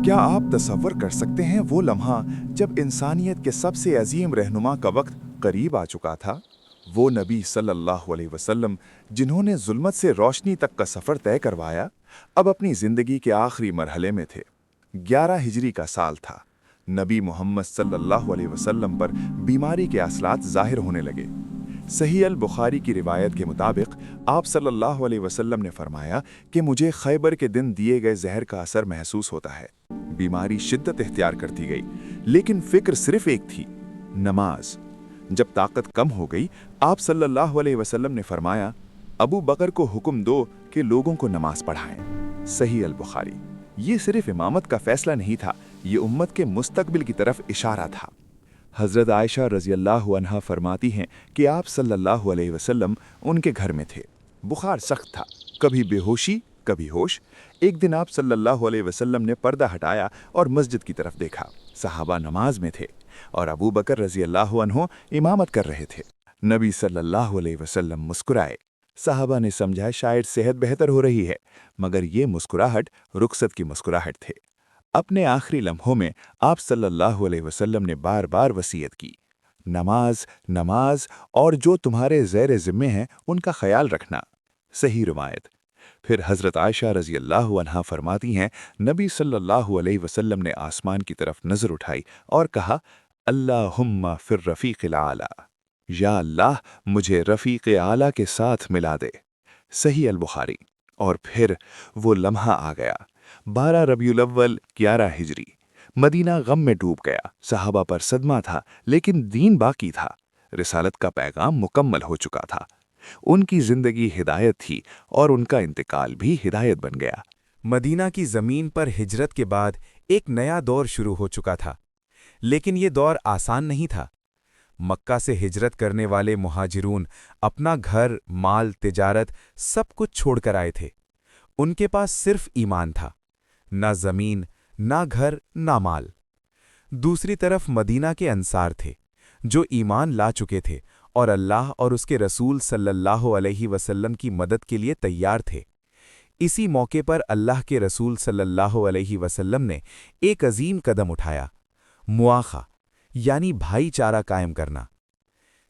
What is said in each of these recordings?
کیا آپ تصور کر سکتے ہیں وہ لمحہ جب انسانیت کے سب سے عظیم رہنما کا وقت قریب آ چکا تھا؟ وہ نبی صلی اللہ علیہ وسلم جنہوں نے ظلمت سے روشنی تک کا سفر طے کروایا، اب اپنی زندگی کے آخری مرحلے میں تھے۔ 11 ہجری کا سال تھا۔ نبی محمد صلی اللہ علیہ وسلم پر بیماری کے اثرات ظاہر ہونے لگے۔ صحیح البخاری کی روایت کے مطابق آپ صلی اللہ علیہ وسلم نے فرمایا کہ مجھے خیبر کے دن دیے گئے زہر کا اثر محسوس ہوتا ہے۔ بیماری شدت اختیار کرتی گئی، لیکن فکر صرف ایک تھی: نماز۔ جب طاقت کم ہو گئی، آپ صلی اللہ علیہ وسلم نے فرمایا، ابو بکر کو حکم دو کہ لوگوں کو نماز پڑھائیں۔ صحیح البخاری۔ یہ صرف امامت کا فیصلہ نہیں تھا، یہ امت کے مستقبل کی طرف اشارہ تھا۔ حضرت عائشہ رضی اللہ عنہا فرماتی ہیں کہ آپ صلی اللہ علیہ وسلم ان کے گھر میں تھے۔ بخار سخت تھا، کبھی بے ہوشی کبھی ہوش۔ ایک دن آپ صلی اللہ علیہ وسلم نے پردہ ہٹایا اور مسجد کی طرف دیکھا۔ صحابہ نماز میں تھے اور ابو بکر رضی اللہ عنہ امامت کر رہے تھے۔ نبی صلی اللہ علیہ وسلم مسکرائے۔ صحابہ نے سمجھا شاید صحت بہتر ہو رہی ہے، مگر یہ مسکراہٹ رخصت کی مسکراہٹ تھے۔ اپنے آخری لمحوں میں آپ صلی اللہ علیہ وسلم نے بار بار وصیت کی: نماز، نماز، اور جو تمہارے زیر ذمے ہیں ان کا خیال رکھنا۔ صحیح روایت۔ پھر حضرت عائشہ رضی اللہ عنہا فرماتی ہیں، نبی صلی اللہ علیہ وسلم نے آسمان کی طرف نظر اٹھائی اور کہا، اللہم فی الرفیق الاعلی، یا اللہ مجھے رفیق اعلیٰ کے ساتھ ملا دے۔ صحیح البخاری۔ اور پھر وہ لمحہ آ گیا، 12 ربیع الاول 11 ہجری۔ مدینہ غم میں ڈوب گیا، صحابہ پر صدمہ تھا، لیکن دین باقی تھا۔ رسالت کا پیغام مکمل ہو چکا تھا۔ ان کی زندگی ہدایت تھی اور ان کا انتقال بھی ہدایت بن گیا۔ مدینہ کی زمین پر ہجرت کے بعد ایک نیا دور شروع ہو چکا تھا، لیکن یہ دور آسان نہیں تھا۔ مکہ سے ہجرت کرنے والے مہاجرون اپنا گھر، مال، تجارت سب کچھ چھوڑ کر آئے تھے۔ ان کے پاس صرف ایمان تھا، نہ زمین، نہ گھر، نہ مال۔ دوسری طرف مدینہ کے انصار تھے، جو ایمان لا چکے تھے اور اللہ اور اس کے رسول صلی اللہ علیہ وسلم کی مدد کے لیے تیار تھے۔ اسی موقع پر اللہ کے رسول صلی اللہ علیہ وسلم نے ایک عظیم قدم اٹھایا: مواخہ، یعنی بھائی چارہ قائم کرنا۔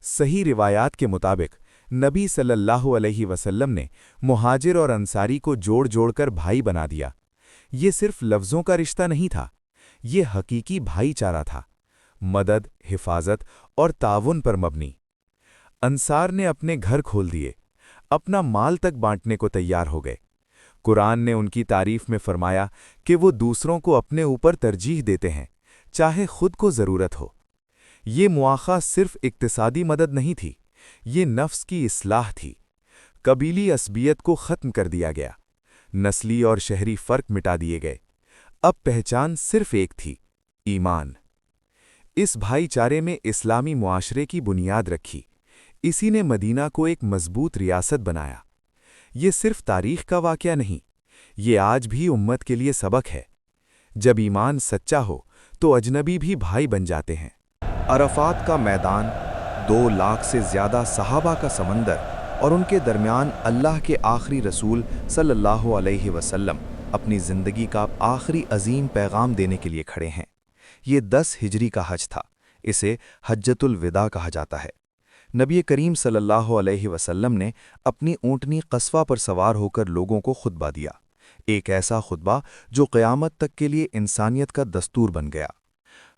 صحیح روایات کے مطابق نبی صلی اللہ علیہ وسلم نے مہاجر اور انصاری کو جوڑ جوڑ کر بھائی بنا دیا۔ یہ صرف لفظوں کا رشتہ نہیں تھا، یہ حقیقی بھائی چارہ تھا، مدد، حفاظت اور تعاون پر مبنی۔ انصار نے اپنے گھر کھول دیے، اپنا مال تک بانٹنے کو تیار ہو گئے۔ قرآن نے ان کی تعریف میں فرمایا کہ وہ دوسروں کو اپنے اوپر ترجیح دیتے ہیں، چاہے خود کو ضرورت ہو۔ یہ مواخہ صرف اقتصادی مدد نہیں تھی، یہ نفس کی اصلاح تھی۔ قبیلی عصبیت کو ختم کر دیا گیا، نسلی اور شہری فرق مٹا دیے گئے۔ اب پہچان صرف ایک تھی: ایمان۔ اس بھائی چارے میں اسلامی معاشرے کی بنیاد رکھی، اسی نے مدینہ کو ایک مضبوط ریاست بنایا۔ یہ صرف تاریخ کا واقعہ نہیں، یہ آج بھی امت کے لیے سبق ہے۔ جب ایمان سچا ہو تو اجنبی بھی بھائی بن جاتے ہیں۔ عرفات کا میدان، 2 لاکھ سے زیادہ صحابہ کا سمندر، اور ان کے درمیان اللہ کے آخری رسول صلی اللہ علیہ وسلم اپنی زندگی کا آخری عظیم پیغام دینے کے لیے کھڑے ہیں۔ یہ 10 ہجری کا حج تھا، اسے حجۃ الوداع کہا جاتا ہے۔ نبی کریم صلی اللہ علیہ وسلم نے اپنی اونٹنی قصوہ پر سوار ہو کر لوگوں کو خطبہ دیا، ایک ایسا خطبہ جو قیامت تک کے لیے انسانیت کا دستور بن گیا۔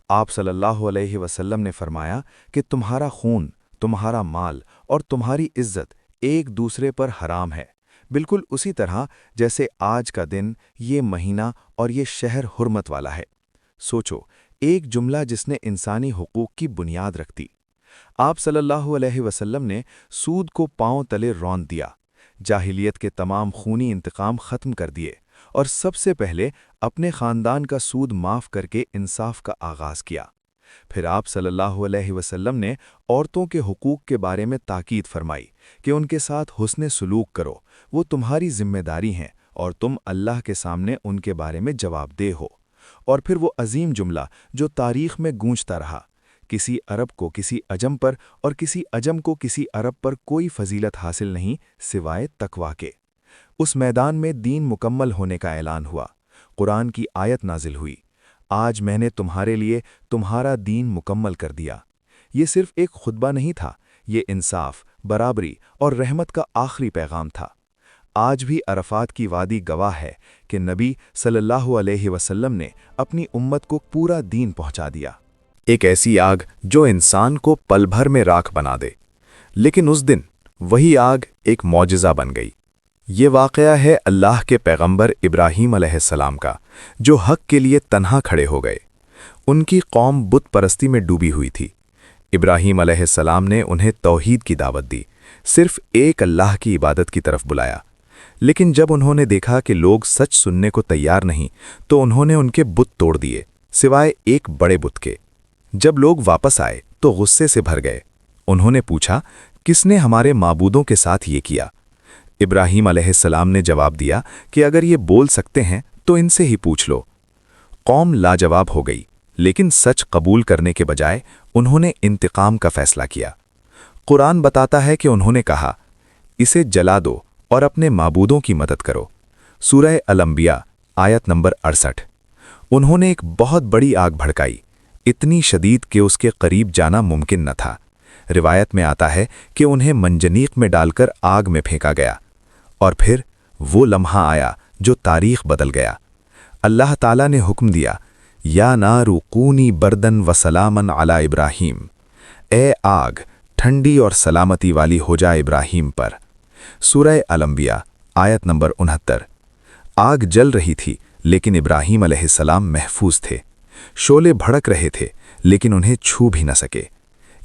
آپ صلی اللہ علیہ وسلم نے فرمایا کہ تمہارا خون، تمہارا مال اور تمہاری عزت ایک دوسرے پر حرام ہے، بالکل اسی طرح جیسے آج کا دن، یہ مہینہ اور یہ شہر حرمت والا ہے۔ سوچو، ایک جملہ جس نے انسانی حقوق کی بنیاد رکھ دی۔ آپ صلی اللہ علیہ وسلم نے سود کو پاؤں تلے روند دیا، جاہلیت کے تمام خونی انتقام ختم کر دیے، اور سب سے پہلے اپنے خاندان کا سود معاف کر کے انصاف کا آغاز کیا۔ پھر آپ صلی اللہ علیہ وسلم نے عورتوں کے حقوق کے بارے میں تاکید فرمائی کہ ان کے ساتھ حسن سلوک کرو، وہ تمہاری ذمہ داری ہیں اور تم اللہ کے سامنے ان کے بارے میں جواب دہ ہو۔ اور پھر وہ عظیم جملہ جو تاریخ میں گونجتا رہا: کسی عرب کو کسی عجم پر اور کسی عجم کو کسی عرب پر کوئی فضیلت حاصل نہیں سوائے تقویٰ کے۔ اس میدان میں دین مکمل ہونے کا اعلان ہوا۔ قرآن کی آیت نازل ہوئی، آج میں نے تمہارے لیے تمہارا دین مکمل کر دیا۔ یہ صرف ایک خطبہ نہیں تھا، یہ انصاف، برابری اور رحمت کا آخری پیغام تھا۔ آج بھی عرفات کی وادی گواہ ہے کہ نبی صلی اللہ علیہ وسلم نے اپنی امت کو پورا دین پہنچا دیا۔ ایک ایسی آگ جو انسان کو پل بھر میں راکھ بنا دے، لیکن اس دن وہی آگ ایک معجزہ بن گئی۔ یہ واقعہ ہے اللہ کے پیغمبر ابراہیم علیہ السلام کا، جو حق کے لیے تنہا کھڑے ہو گئے۔ ان کی قوم بت پرستی میں ڈوبی ہوئی تھی۔ ابراہیم علیہ السلام نے انہیں توحید کی دعوت دی، صرف ایک اللہ کی عبادت کی طرف بلایا۔ لیکن جب انہوں نے دیکھا کہ لوگ سچ سننے کو تیار نہیں، تو انہوں نے ان کے بت توڑ دیے، سوائے ایک بڑے بت کے۔ جب لوگ واپس آئے تو غصے سے بھر گئے۔ انہوں نے پوچھا، کس نے ہمارے معبودوں کے ساتھ یہ کیا؟ ابراہیم علیہ السلام نے جواب دیا کہ اگر یہ بول سکتے ہیں تو ان سے ہی پوچھ لو۔ قوم لاجواب ہو گئی، لیکن سچ قبول کرنے کے بجائے انہوں نے انتقام کا فیصلہ کیا۔ قرآن بتاتا ہے کہ انہوں نے کہا، اسے جلا دو اور اپنے معبودوں کی مدد کرو۔ سورہ الانبیاء آیت نمبر 68۔ انہوں نے ایک بہت بڑی آگ بھڑکائی، اتنی شدید کہ اس کے قریب جانا ممکن نہ تھا۔ روایت میں آتا ہے کہ انہیں منجنیق میں ڈال کر آگ میں پھینکا گیا، اور پھر وہ لمحہ آیا جو تاریخ بدل گیا۔ اللہ تعالیٰ نے حکم دیا، یا نار کونی بردن و سلامن علی ابراہیم، اے آگ ٹھنڈی اور سلامتی والی ہو جا ابراہیم پر۔ سورہ الانبیاء آیت نمبر 69۔ آگ جل رہی تھی، لیکن ابراہیم علیہ السلام محفوظ تھے۔ شعلے بھڑک رہے تھے، لیکن انہیں چھو بھی نہ سکے۔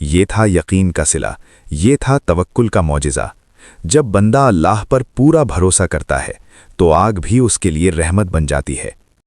یہ تھا یقین کا صلہ، یہ تھا توکل کا معجزہ۔ جب بندہ اللہ پر پورا بھروسہ کرتا ہے تو آگ بھی اس کے لیے رحمت بن جاتی ہے۔